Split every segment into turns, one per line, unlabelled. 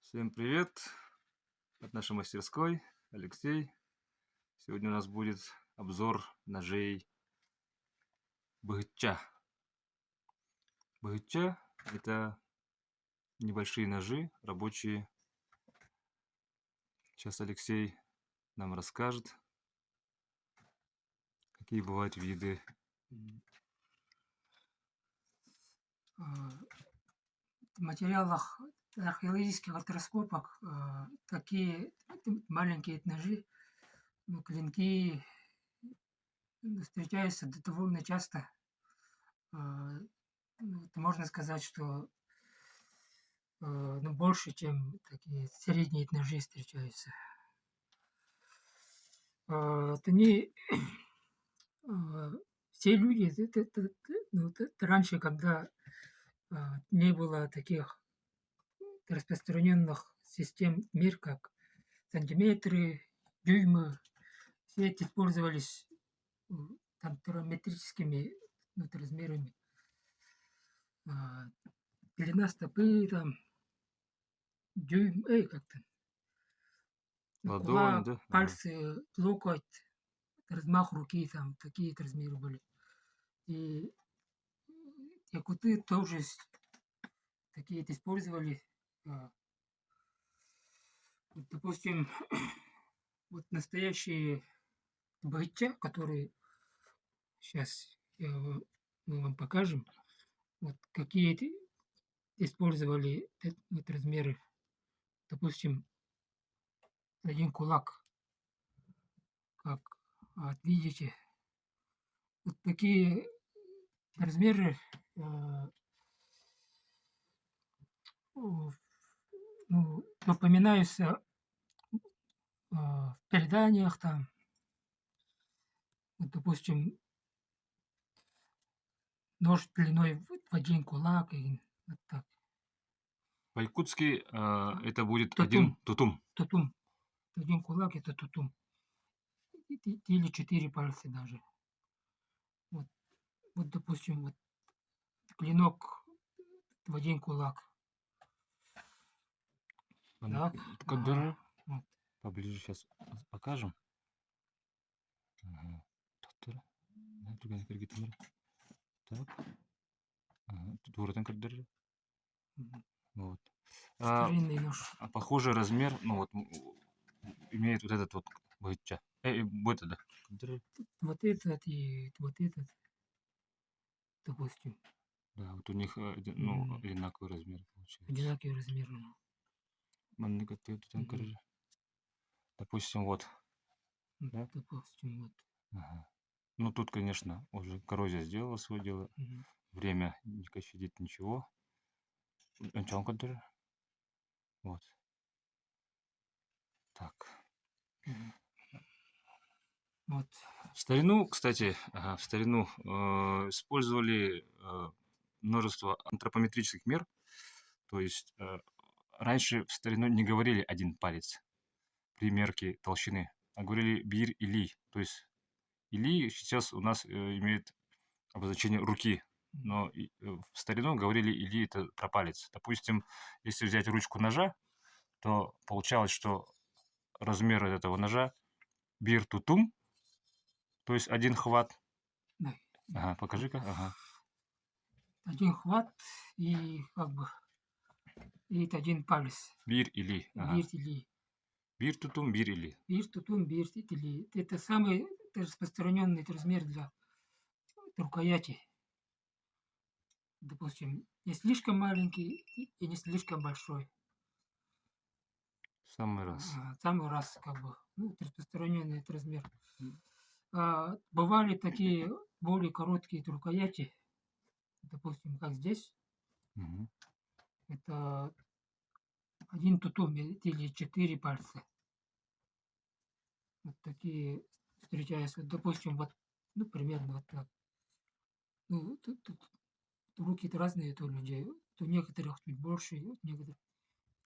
Всем привет от нашей мастерской, Алексей. Сегодня у нас будет обзор ножей бгча. Бгча — это небольшие ножи, рабочие. Сейчас Алексей нам расскажет, какие бывают виды.
В материалах археологических раскопок такие маленькие ножи, клинки встречаются довольно часто. Можно сказать, что больше, чем такие средние ножи встречаются. Они все люди, раньше, когда не было таких распространенных систем мер, как сантиметры, дюймы, все эти использовались там терраметрическими размерами. Длина стопы, там, дюйм, как-то,
Ладонь, да?
пальцы, локоть, размах руки, там, такие размеры были. И якуты тоже такие использовали. Вот, допустим, вот настоящие бгча, которые сейчас мы вам покажем, вот какие использовали вот размеры. Допустим, один кулак, как видите, вот такие размеры упоминаются в преданиях, там, вот, допустим, нож длиной в один кулак, и вот так.
По-якутски это будет
Тутум.
один тутум.
Тутум. Один кулак — это тутум. Или 4 пальца даже. Вот, допустим, вот клинок в один кулак. Так. Вот.
Поближе сейчас покажем. Так. Тут воротен кырдыры. Вот.
Старинный нож.
Похожий размер, имеет вот этот вот бгча. Вот это, да.
Вот этот и вот этот, допустим.
Да, вот у них одинаковый размер получается.
Одинаковый размер.
Допустим, вот. Да?
Допустим, вот.
Ага. Ну, тут, конечно, уже коррозия сделала свое дело. Время не щадит ничего. Вот. Так.
Вот.
В старину, кстати, использовали множество антропометрических мер. То есть раньше в старину не говорили один палец при мерке толщины, а говорили бир и ли. То есть или сейчас у нас имеет обозначение руки, но в старину говорили или это про палец. Допустим, если взять ручку ножа, то получалось, что размер этого ножа бир тутум, то есть один хват.
Да.
Ага, покажи-ка. Ага.
Один хват и как бы и это один палец.
Бир или.
Бир или.
Бир тутум, бир или.
Бир тутум, бир или. Это самый распространенный размер для рукояти. Допустим, не слишком маленький и не слишком большой.
Самый раз.
Самый раз, как бы, распространенный этот размер. Бывали такие более короткие рукояти, допустим, как здесь.
Угу.
Это один тутум или 4 пальца. Вот такие встречаются. Вот, допустим, вот, примерно вот так. Тут руки-то разные у людей. У некоторых чуть больше, у некоторых.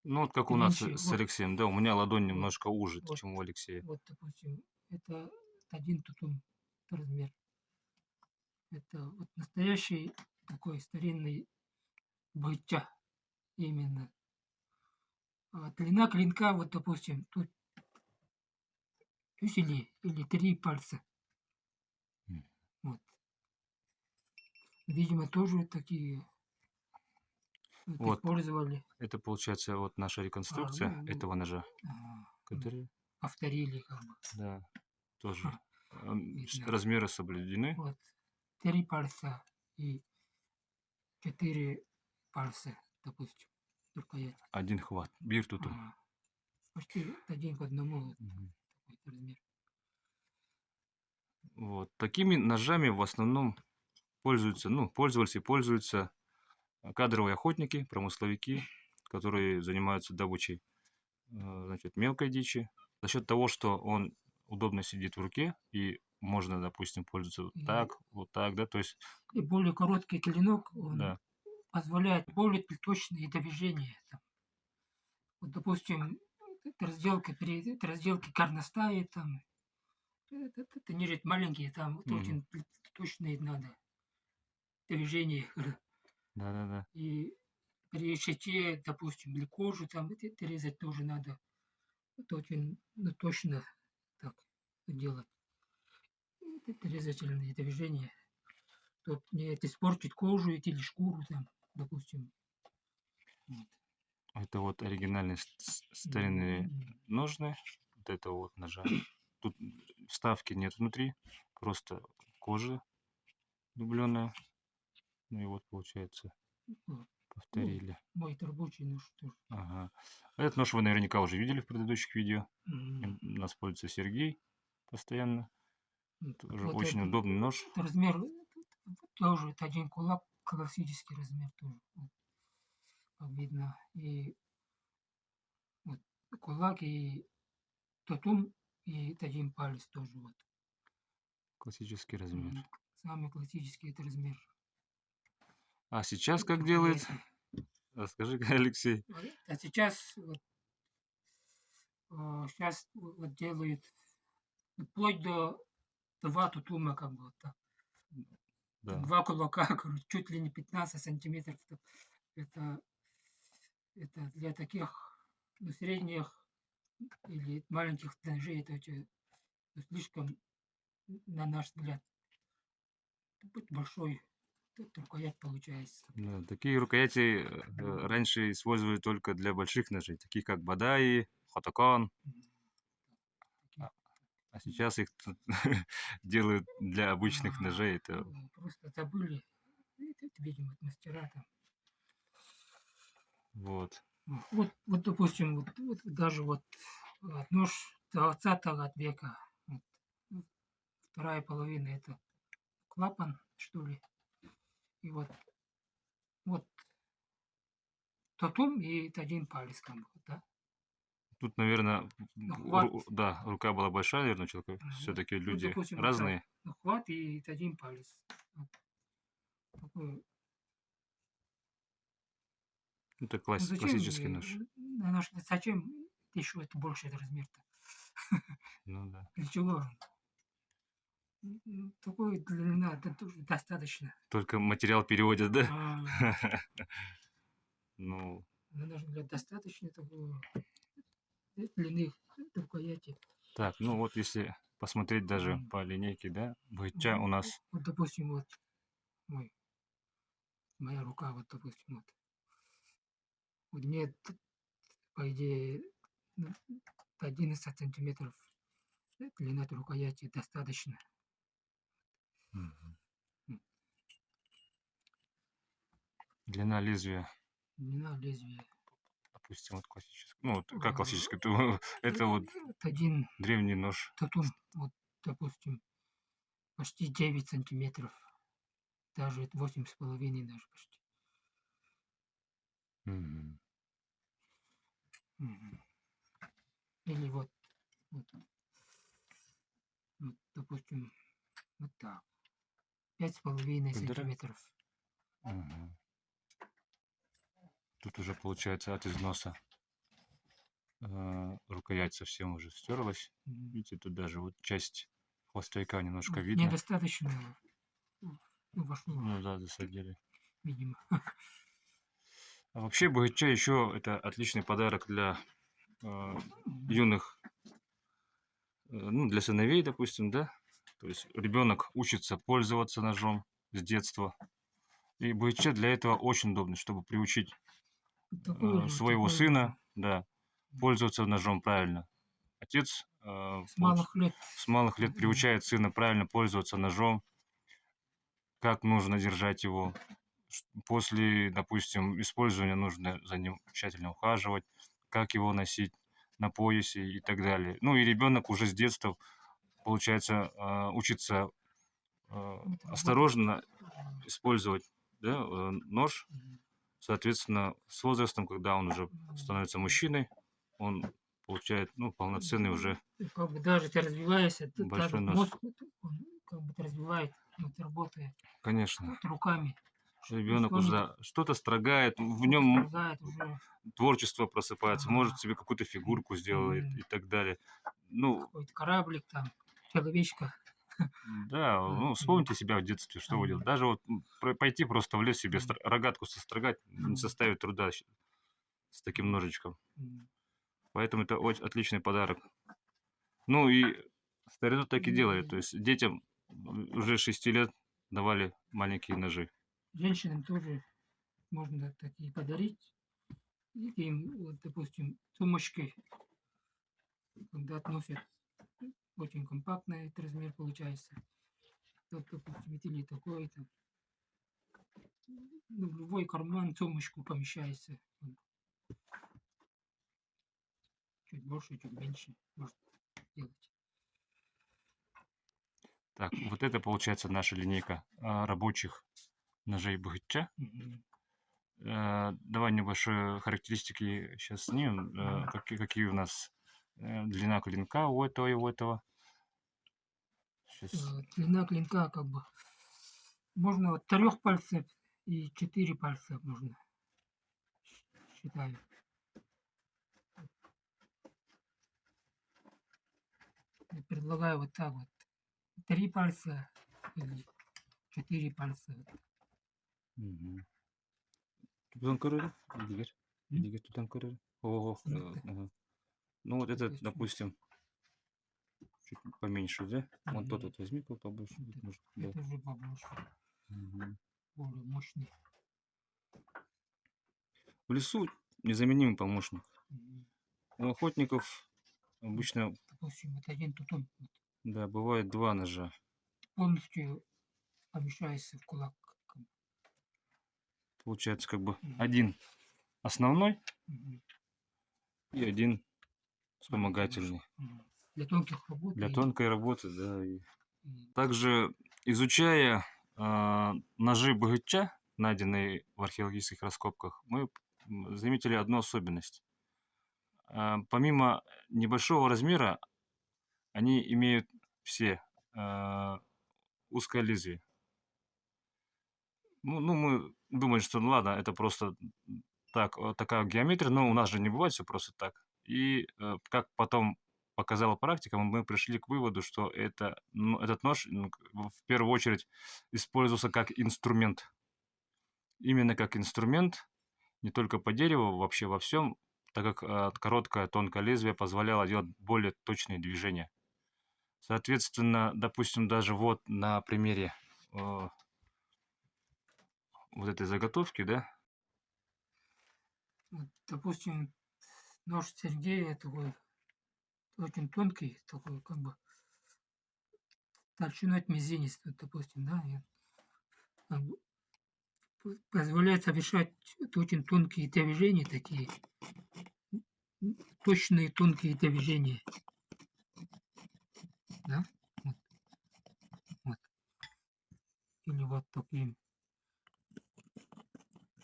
Ну, вот как у нас с Алексеем, да, у меня ладонь немножко уже, чем у Алексея.
Вот, допустим, это один тутум размер. Это вот настоящий такой старинный бгча именно. длина клинка, вот, допустим, тут, то есть или 3 пальца.
М.
Вот. Видимо, тоже такие вот
Вот,
использовали.
это получается вот наша реконструкция
Ну,
этого ножа,
ну,
который,
повторили как бы.
да, тоже
Ха, видно.
размеры соблюдены.
Вот 3 пальца и 4 пальца, допустим, рукоять.
Один хват. Бир тутум.
Ага. Почти 1 к 1 вот
Мгм.
такой размер.
Вот. Такими ножами в основном пользуются, ну, пользовались и пользуются кадровые охотники, промысловики, которые занимаются добычей, значит, мелкой дичи. За счет того, что он удобно сидит в руке и можно, допустим, пользоваться вот так, да, то есть,
И более короткий клинок, он
да,
позволяет более точные движения. Там. Вот, допустим, это разделки горностаи, там, тренируют маленькие, там вот
мгм.
очень точные надо движения.
Да-да-да.
И при щите, допустим, или кожу там это резать тоже надо. Это очень ну, точно так делать. Это резательные движения. Тут не это испортит кожу или шкуру там, допустим. Вот.
Это вот оригинальные старинные
М,
ножны, вот это вот ножа. Тут вставки нет внутри, просто кожа дубленая. Ну и вот получается
вот. Ну,
повторили.
мой рабочий нож тоже.
Ага. Этот нож вы наверняка уже видели в предыдущих видео.
М,
Им у нас пользуется Сергей постоянно. Тоже
Вот
очень удобный нож.
это размер тоже это 1 кулак, классический размер тоже. Вот, как видно. И вот кулак, и тотум, и это 1 палец тоже вот.
Классический размер.
Самый классический это размер
А сейчас как делает?
рукояти.
Расскажи, Алексей.
А сейчас вот, щас вот делают вплоть до 2 тутума, как бы вот так. Там
Да.
2 кулака, короче, чуть ли не 15 сантиметров. Это это для таких, ну, средних или маленьких ножей это ну, слишком, на наш взгляд, большой рукоять получается.
Да, такие рукояти раньше использовали только для больших ножей, таких как Бадаи, Хотокон.
М,
А
таких.
а сейчас их тут делают для обычных ножей. Это
Просто забыли, это, видимо, мастера там.
вот.
Вот, допустим, вот даже вот нож 20 века, вот, ну, вторая половина это клапан, что ли. И вот тотум и это 1 палец, как бы, вот, да.
Тут, наверное,
Ну, хват,
да, рука была большая, наверное, у человека.
вот,
Все-таки
вот,
люди
допустим, вот так.
разные.
Ну, хват и это 1 палец. Вот такой.
Это
Ну, зачем,
классический нож.
на наш зачем еще это больше это размер-то?
Ну да.
Для чего? Такой длина это тоже достаточно.
Только материал переводят, да?
А,
Ну,
на наш взгляд, достаточно такой длины рукояти.
так, ну вот если посмотреть даже
М,
по линейке, да, быча у
Ну,
нас,
вот, допустим, вот мой, моя рука, вот, допустим, вот. Вот мне, по идее, ну, 11 сантиметров длина этой рукояти достаточно.
мгм,
М,
длина лезвия,
Длина лезвия.
допустим, вот классический. Ну, вот как
А,
классический, то это вот
вот один
древний нож.
татун, вот, допустим, почти 9 сантиметров. Даже 8,5 даже почти.
Мгм.
Мгм. Или вот, вот, допустим, вот так. 5,5
Кульдера?
сантиметров.
Мгм. Тут уже получается от износа рукоять совсем уже стерлась.
М,
Видите, тут даже вот часть хвостовика немножко
Вот
видно.
недостаточно вошло,
Ну да, засадили.
видимо.
А вообще БГЧ еще это отличный подарок для э, юных, ну, для сыновей, допустим, да. То есть ребенок учится пользоваться ножом с детства. И БГЧ для этого очень удобно, чтобы приучить
Такой же,
своего
такой же.
сына, да, пользоваться ножом правильно. Отец
С малых лет.
с малых лет приучает сына правильно пользоваться ножом, как нужно держать его. После, допустим, использования нужно за ним тщательно ухаживать, как его носить на поясе и так далее. Ну и ребенок уже с детства, получается, учится
Вот работать.
осторожно использовать, да, нож.
Мгм.
Соответственно, с возрастом, когда он уже становится мужчиной, он получает, ну, полноценный уже
И как бы даже ты развиваешься, даже
большой
вот
нож.
мозг, вот он как бы развивает, вот работает
Конечно,
вот руками.
ребенок
Что-нибудь
уже что-то строгает, в
что-то
нем
строгает уже.
творчество просыпается, может
Ага.
себе какую-то фигурку сделает
Мгм.
и так далее. Ну,
Какой-то кораблик там, человечка.
да,
Вот,
ну, вспомните себя в детстве, что вы делали. Даже вот пойти просто в лес себе
Мгм.
рогатку сострогать не составит труда с таким ножичком.
Мгм.
Поэтому это очень отличный подарок. Ну и старину так и делали. То
И
есть детям уже 6 лет давали маленькие ножи.
женщинам тоже можно такие подарить. И им, вот, допустим, сумочки, когда относят, очень компактный этот размер получается. Вот, допустим, или такой-то. Ну, в любой карман сумочку помещается. Чуть больше, чуть меньше можно делать.
Так, вот это получается наша линейка рабочих ножей БГЧ.
Мгм.
Давай небольшие характеристики сейчас снимем. Какие у нас длина клинка у этого и у этого. Сейчас.
Длина клинка как бы можно от 3 пальцев и 4 пальца можно, считаю. Я предлагаю вот так вот. 3 пальца или 4 пальца.
Тудан көреді, Едігер.
М?
Едігер тудан көреді. Ого.
Сырықты.
Ага. Ну вот этот,
Допустим.
допустим, чуть поменьше, да? Вон тот
Мгм.
вот возьми побольше.
Это,
Может, да.
это уже побольше,
Мгм.
более мощный.
В лесу незаменимый помощник.
Мгм.
У охотников
Вот,
обычно,
допустим, вот один тутун вот,
да, бывает два ножа.
полностью помещается в кулак.
Получается как бы
Мгм.
один основной
Мгм.
и один
Маленький нож.
вспомогательный.
Мгм. Для тонких работ
Для
и,
тонкой работы, да.
и
Также, изучая ножи БГЧ, найденные в археологических раскопках, мы заметили одну особенность. Помимо небольшого размера, они имеют все а, узкое лезвие. Ну, мы думали, что ну ладно, это просто так, такая геометрия, но у нас же не бывает все просто так. И как потом показала практика, мы пришли к выводу, что этот нож в первую очередь использовался как инструмент. Именно как инструмент, не только по дереву, вообще во всем, так как короткое тонкое лезвие позволяло делать более точные движения. Соответственно, допустим, даже вот на примере вот этой заготовки, да.
вот, допустим, нож Сергея такой очень тонкий, такой как бы толщиной от мизинец, вот, допустим, да, и как бы позволяет совершать очень тонкие движения такие, точные тонкие движения, да, вот, вот. Или вот таким,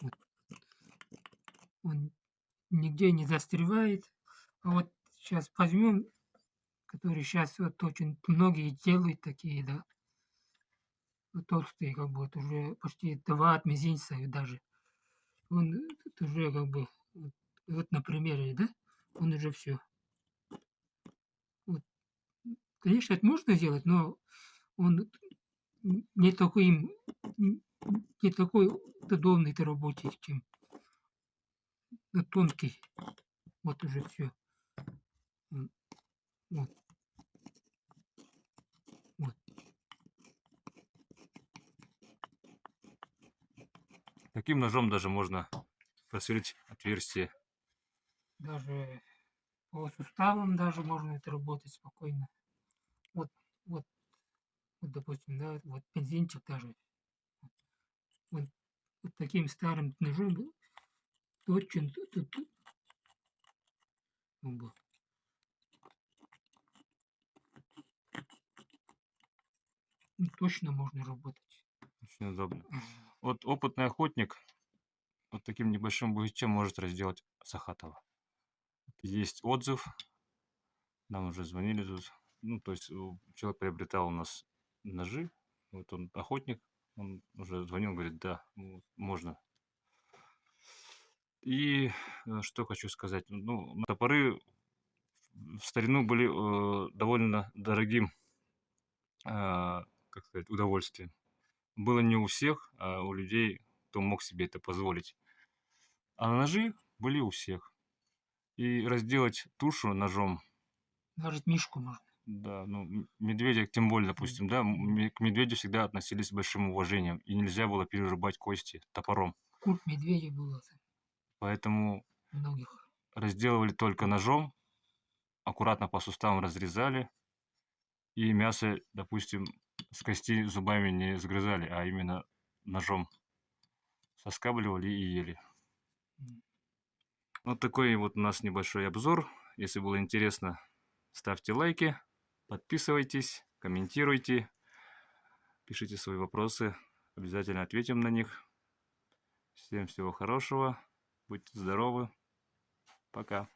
вот. Он нигде не застревает. А вот сейчас возьмем, который сейчас вот очень многие делают такие, да, вот толстые, как бы вот уже почти 2 от мизинца и даже. Он тут уже как бы, вот на примере, да, он уже все. Вот. Конечно, это можно сделать, но он не такой, не такой удобный этой работе, чем ну, тонкий. Вот уже все. Вот. Вот.
Таким ножом даже можно просверлить отверстие.
Даже по суставам даже можно это работать спокойно. Вот, вот, вот, допустим, да, вот бензинчик даже. Вот, вот таким старым ножом точен тут был. Ну, точно можно работать.
Очень удобно. Вот опытный охотник вот таким небольшим бугичем может разделать Сахатова. Есть отзыв, нам уже звонили тут. Ну, то есть человек приобретал у нас ножи, вот он охотник, он уже звонил, говорит, да, можно. И что хочу сказать, ну, топоры в старину были довольно дорогим, как сказать, удовольствием. Было не у всех, а у людей, кто мог себе это позволить. А ножи были у всех. И разделать тушу ножом,
Даже мишку можно.
да, ну, медведя, тем более, допустим, да, к медведю всегда относились с большим уважением, и нельзя было перерубать кости топором.
Культ медведя было
Поэтому
у многих.
разделывали только ножом, аккуратно по суставам разрезали, и мясо, допустим, с кости зубами не сгрызали, а именно ножом соскабливали и ели. Вот такой вот у нас небольшой обзор. Если было интересно, ставьте лайки, подписывайтесь, комментируйте, пишите свои вопросы, обязательно ответим на них. Всем всего хорошего, будьте здоровы, пока.